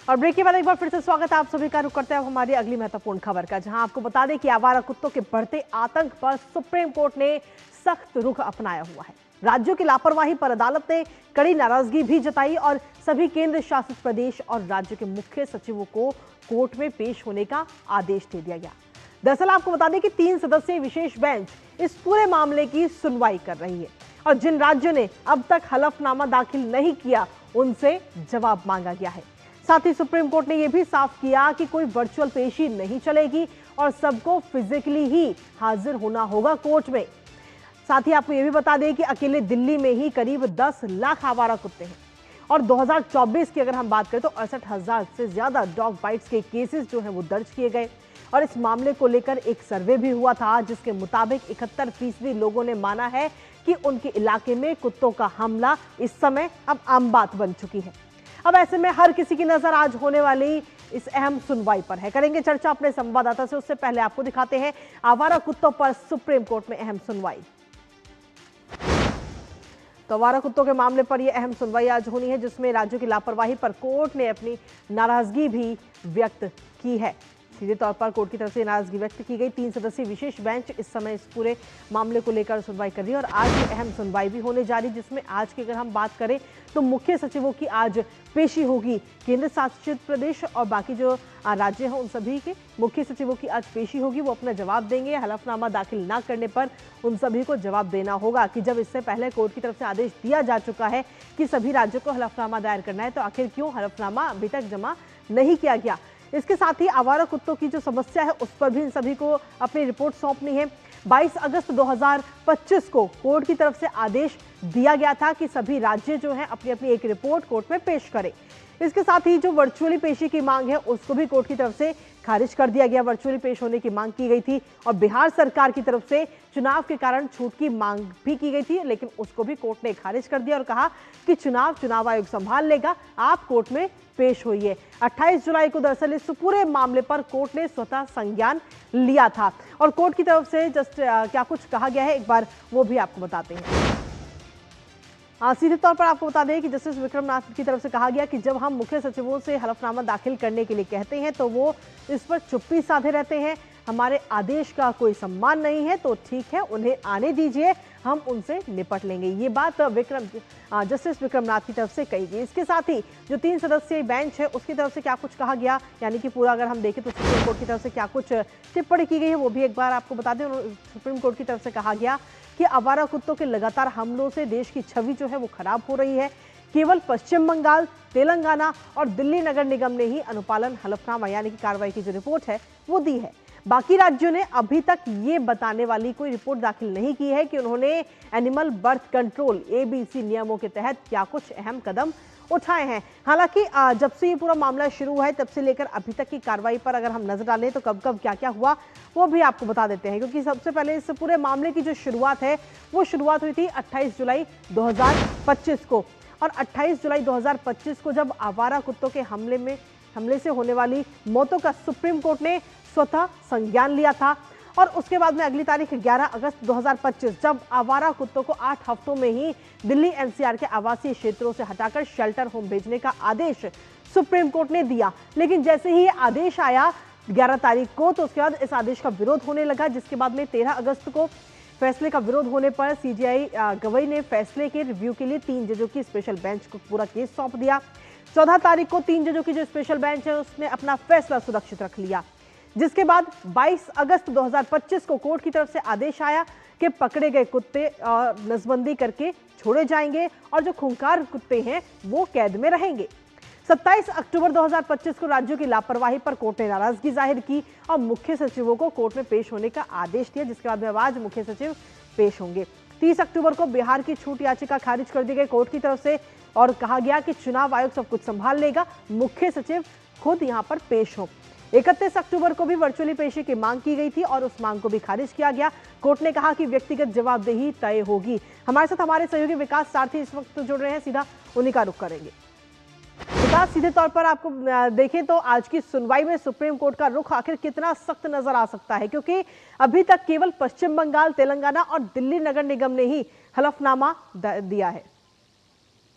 और ब्रेक के बाद एक बार फिर से स्वागत है आप सभी का। रुक करते हैं हमारी अगली महत्वपूर्ण खबर का, जहां आपको बता दें कि आवारा कुत्तों के बढ़ते आतंक पर सुप्रीम कोर्ट ने सख्त रुख अपनाया हुआ है। राज्यों की लापरवाही पर अदालत ने कड़ी नाराजगी भी जताई और सभी केंद्र शासित प्रदेश और राज्य के मुख्य सचिवों को कोर्ट में पेश होने का आदेश दे दिया गया। दरअसल आपको बता दें कि 3 सदस्यीय विशेष बेंच इस पूरे मामले की सुनवाई कर रही है और जिन राज्यों ने अब तक हलफनामा दाखिल नहीं किया उनसे जवाब मांगा गया है। साथ ही सुप्रीम कोर्ट ने यह भी साफ किया कि कोई वर्चुअल पेशी नहीं चलेगी और सबको फिजिकली ही हाजिर होना होगा कोर्ट में। साथ ही आपको यह भी बता दें कि अकेले दिल्ली में ही करीब 10 लाख आवारा कुत्ते हैं और 2024 की अगर हम बात करें तो 68,000 से ज्यादा डॉग बाइट्स के केसेस जो हैं वो दर्ज किए गए। और इस मामले को लेकर एक सर्वे भी हुआ था जिसके मुताबिक 71% लोगों ने माना है कि उनके इलाके में कुत्तों का हमला इस समय अब आम बात बन चुकी है। अब ऐसे में हर किसी की नजर आज होने वाली इस अहम सुनवाई पर है। करेंगे चर्चा अपने संवाददाता से, उससे पहले आपको दिखाते हैं आवारा कुत्तों पर सुप्रीम कोर्ट में अहम सुनवाई। तो आवारा कुत्तों के मामले पर यह अहम सुनवाई आज होनी है जिसमें राज्यों की लापरवाही पर कोर्ट ने अपनी नाराजगी भी व्यक्त की है। सीधे तौर पर कोर्ट की तरफ से नाराजगी व्यक्त की गई। 3 सदस्यीय विशेष बेंच इस समय इस पूरे मामले को लेकर सुनवाई कर रही है और आज ये अहम सुनवाई भी होने जा रही है जिसमें आज की अगर हम बात करें तो मुख्य सचिवों की आज पेशी होगी। केंद्र शासित प्रदेश और बाकी जो राज्य हैं उन सभी के मुख्य सचिवों की आज पेशी होगी। वो अपना जवाब देंगे। हलफनामा दाखिल ना करने पर उन सभी को जवाब देना होगा कि जब इससे पहले कोर्ट की तरफ से आदेश दिया जा चुका है कि सभी राज्यों को हलफनामा दायर करना है तो आखिर क्यों हलफनामा अभी तक जमा नहीं किया गया। इसके साथ ही आवारा कुत्तों की जो समस्या है उस पर भी इन सभी को अपनी रिपोर्ट सौंपनी है। 22 अगस्त 2025 को कोर्ट की तरफ से आदेश दिया गया था कि सभी राज्य जो हैं अपनी अपनी एक रिपोर्ट कोर्ट में पेश करें। इसके साथ ही जो वर्चुअली पेशी की मांग है उसको भी कोर्ट की तरफ से खारिज कर दिया गया। वर्चुअली पेश होने की मांग की गई थी और बिहार सरकार की तरफ से चुनाव के कारण छूट की मांग भी की गई थी, लेकिन उसको भी कोर्ट ने खारिज कर दिया और कहा कि चुनाव आयोग संभाल लेगा, आप कोर्ट में पेश होइए। 28 जुलाई को दरअसल इस पूरे मामले पर कोर्ट ने स्वतः संज्ञान लिया था और कोर्ट की तरफ से क्या कुछ कहा गया है एक बार वो भी आपको बताते हैं। सीधे तौर पर आपको बता दें कि जस्टिस विक्रम नाथ की तरफ से कहा गया कि जब हम मुख्य सचिवों से हलफनामा दाखिल करने के लिए कहते हैं तो वो इस पर चुप्पी साधे रहते हैं। हमारे आदेश का कोई सम्मान नहीं है तो ठीक है, उन्हें आने दीजिए, हम उनसे निपट लेंगे। ये बात जस्टिस विक्रम नाथ की तरफ से कही गई। इसके साथ ही जो 3 सदस्यीय बेंच है उसकी तरफ से क्या कुछ कहा गया, यानी कि पूरा अगर हम देखें तो सुप्रीम कोर्ट की तरफ से क्या कुछ टिप्पणी की गई है वो भी एक बार आपको बता दें। सुप्रीम कोर्ट की तरफ से कहा गया कि आवारा कुत्तों के लगातार हमलों से देश की छवि जो है वो खराब हो रही है। केवल पश्चिम बंगाल, तेलंगाना और दिल्ली नगर निगम ने ही अनुपालन हलफनामा यानी कि कार्रवाई की जो रिपोर्ट है वो दी है। बाकी राज्यों ने अभी तक ये बताने वाली कोई रिपोर्ट दाखिल नहीं की है कि उन्होंने एनिमल बर्थ कंट्रोल ABC नियमों के तहत क्या कुछ अहम कदम उठाए हैं। हालांकि जब से ये पूरा मामला शुरू हुआ है तब से लेकर अभी तक की कार्रवाई पर अगर हम नजर डालें तो कब कब क्या क्या हुआ वो भी आपको बता देते हैं, क्योंकि सबसे पहले इस पूरे मामले की जो शुरुआत है वो शुरुआत हुई थी 28 जुलाई 2025 को। और 28 जुलाई 2025 को जब आवारा कुत्तों के हमले से होने वाली मौतों का सुप्रीम कोर्ट ने स्वतः संज्ञान लिया था और उसके बाद में अगली तारीख 11 अगस्त 2025 जब आवारा कुत्तों को 8 हफ्तों में ही दिल्ली NCR के आवासीय क्षेत्रों से हटाकर शेल्टर होम भेजने का आदेश सुप्रीम कोर्ट ने दिया। लेकिन जैसे ही ये आदेश आया 11 तारीख को तो उसके बाद इस आदेश का विरोध होने लगा, जिसके बाद में 13 अगस्त को फैसले का विरोध होने पर CJI गवई ने फैसले के रिव्यू के लिए 3 जजों की स्पेशल बेंच को पूरा केस सौंप दिया। 14 तारीख को 3 जजों की जो स्पेशल बेंच है उसने अपना फैसला सुरक्षित रख लिया, जिसके बाद 22 अगस्त 2025 को कोर्ट की तरफ से आदेश आया कि पकड़े गए कुत्ते नसबंदी करके छोड़े जाएंगे और जो खूंखार कुत्ते हैं वो कैद में रहेंगे। 27 अक्टूबर 2025 को राज्यों की लापरवाही पर कोर्ट ने नाराजगी जाहिर की और मुख्य सचिवों को कोर्ट में पेश होने का आदेश दिया, जिसके बाद में आज मुख्य सचिव पेश होंगे। 30 अक्टूबर को बिहार की छूट याचिका खारिज कर दी गई कोर्ट की तरफ से और कहा गया कि चुनाव आयोग सब कुछ संभाल लेगा, मुख्य सचिव खुद यहां पर पेश हो। 31 अक्टूबर को भी वर्चुअली पेशी की मांग की गई थी और उस मांग को भी खारिज किया गया। कोर्ट ने कहा कि व्यक्तिगत जवाबदेही तय होगी। हमारे साथ हमारे सहयोगी विकास सारथी इस वक्त जुड़ रहे हैं, सीधा उन्हीं का रुख करेंगे। विकास, सीधे तौर पर आपको देखें तो आज की सुनवाई में सुप्रीम कोर्ट का रुख आखिर कितना सख्त नजर आ सकता है, क्योंकि अभी तक केवल पश्चिम बंगाल, तेलंगाना और दिल्ली नगर निगम ने ही हलफनामा दिया है।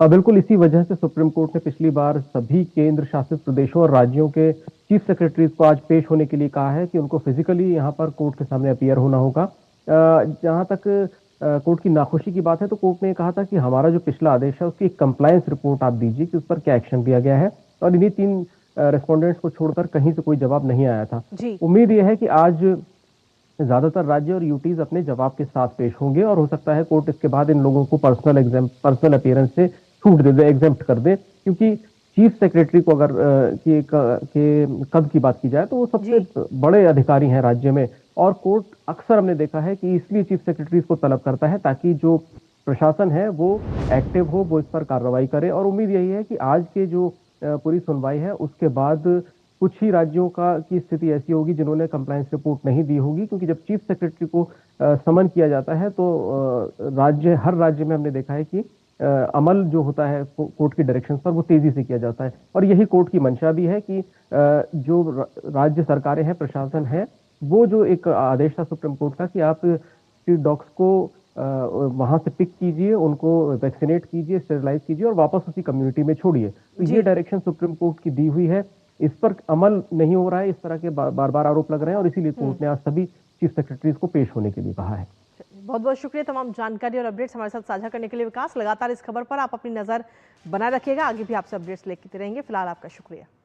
बिल्कुल इसी वजह से सुप्रीम कोर्ट ने पिछली बार सभी केंद्र शासित प्रदेशों और राज्यों के चीफ सेक्रेटरीज को आज पेश होने के लिए कहा है कि उनको फिजिकली यहाँ पर कोर्ट के सामने अपीयर होना होगा। जहां तक कोर्ट की नाखुशी की बात है तो कोर्ट ने कहा था कि हमारा जो पिछला आदेश है उसकी एक कंप्लायंस रिपोर्ट आप दीजिए कि उस पर क्या एक्शन लिया गया है, और इन्हीं तीन रेस्पोंडेंट्स को छोड़कर कहीं से कोई जवाब नहीं आया था। जी। उम्मीद यह है कि आज ज्यादातर राज्य और यूटीज अपने जवाब के साथ पेश होंगे और हो सकता है कोर्ट इसके बाद इन लोगों को पर्सनल अपीयरेंस से छूट दे दे, एग्जेम्प्ट कर दे, क्योंकि चीफ सेक्रेटरी को अगर के कद की बात की जाए तो वो सबसे जी। बड़े अधिकारी हैं राज्य में। और कोर्ट अक्सर हमने देखा है कि इसलिए चीफ सेक्रेटरीज को तलब करता है ताकि जो प्रशासन है वो एक्टिव हो, वो इस पर कार्रवाई करे। और उम्मीद यही है कि आज के जो पूरी सुनवाई है उसके बाद कुछ ही राज्यों का की स्थिति ऐसी होगी जिन्होंने कंप्लायंस रिपोर्ट नहीं दी होगी, क्योंकि जब चीफ सेक्रेटरी को समन किया जाता है तो हर राज्य में हमने देखा है कि अमल जो होता है कोर्ट की डायरेक्शंस पर वो तेजी से किया जाता है। और यही कोर्ट की मंशा भी है कि जो राज्य सरकारें हैं, प्रशासन है, वो जो एक आदेश था सुप्रीम कोर्ट का कि आप स्ट्रीट डॉग्स को वहां से पिक कीजिए, उनको वैक्सीनेट कीजिए, स्टेरिलाइज कीजिए और वापस उसी कम्युनिटी में छोड़िए। तो ये जी। डायरेक्शन सुप्रीम कोर्ट की दी हुई है, इस पर अमल नहीं हो रहा है, इस तरह के बार बार आरोप लग रहे हैं और इसीलिए कोर्ट ने आज सभी चीफ सेक्रेटरीज को पेश होने के लिए कहा है। बहुत बहुत शुक्रिया तमाम जानकारी और अपडेट्स हमारे साथ साझा करने के लिए विकास। लगातार इस खबर पर आप अपनी नजर बनाए रखिएगा, आगे भी आपसे अपडेट्स लेते रहेंगे। फिलहाल आपका शुक्रिया।